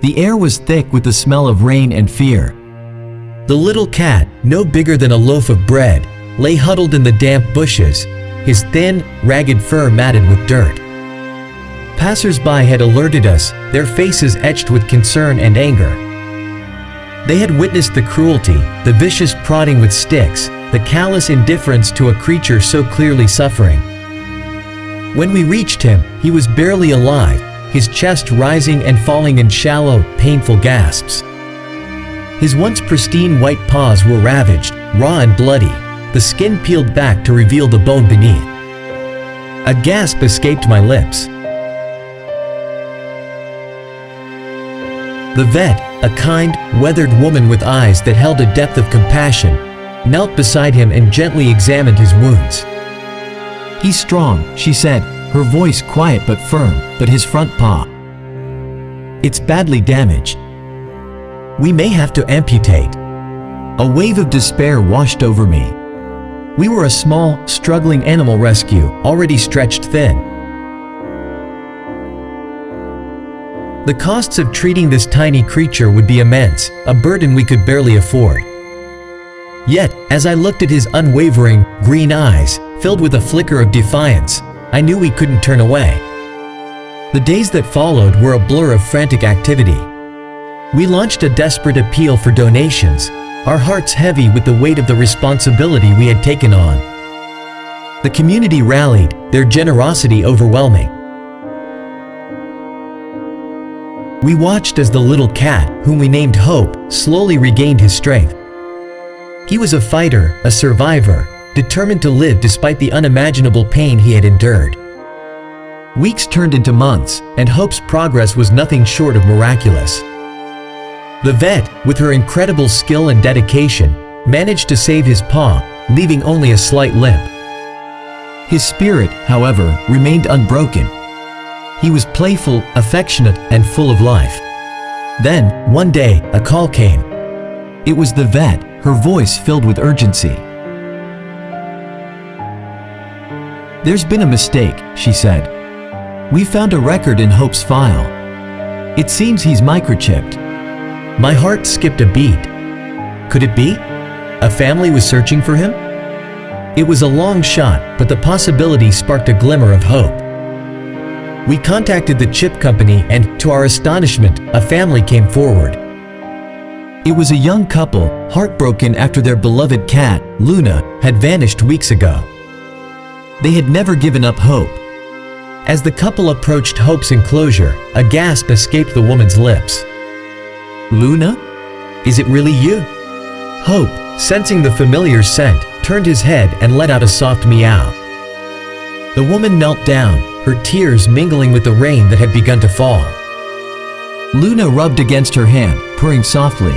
The air was thick with the smell of rain and fear. The little cat, no bigger than a loaf of bread, lay huddled in the damp bushes, his thin, ragged fur matted with dirt. Passersby had alerted us, their faces etched with concern and anger. They had witnessed the cruelty, the vicious prodding with sticks, the callous indifference to a creature so clearly suffering. When we reached him, he was barely alive, his chest rising and falling in shallow, painful gasps. His once pristine white paws were ravaged, raw and bloody, the skin peeled back to reveal the bone beneath. A gasp escaped my lips. The vet, a kind, weathered woman with eyes that held a depth of compassion, knelt beside him and gently examined his wounds. "He's strong," she said, her voice quiet but firm, but his front paw, "it's badly damaged. We may have to amputate." A wave of despair washed over me. We were a small, struggling animal rescue, already stretched thin. The costs of treating this tiny creature would be immense, a burden we could barely afford. Yet, as I looked at his unwavering, green eyes, filled with a flicker of defiance, I knew we couldn't turn away. The days that followed were a blur of frantic activity. We launched a desperate appeal for donations, our hearts heavy with the weight of the responsibility we had taken on. The community rallied, their generosity overwhelming. We watched as the little cat, whom we named Hope, slowly regained his strength. He was a fighter, a survivor, determined to live despite the unimaginable pain he had endured. Weeks turned into months, and Hope's progress was nothing short of miraculous. The vet, with her incredible skill and dedication, managed to save his paw, leaving only a slight limp. His spirit, however, remained unbroken. He was playful, affectionate, and full of life. Then, one day, a call came. It was the vet, her voice filled with urgency. "There's been a mistake," she said. "We found a record in Hope's file. It seems he's microchipped." My heart skipped a beat. Could it be? A family was searching for him? It was a long shot, but the possibility sparked a glimmer of hope. We contacted the chip company and, to our astonishment, a family came forward. It was a young couple, heartbroken after their beloved cat, Luna, had vanished weeks ago. They had never given up hope. As the couple approached Hope's enclosure, a gasp escaped the woman's lips. "Luna? Is it really you?" Hope, sensing the familiar scent, turned his head and let out a soft meow. The woman knelt down, her tears mingling with the rain that had begun to fall. Luna rubbed against her hand, purring softly.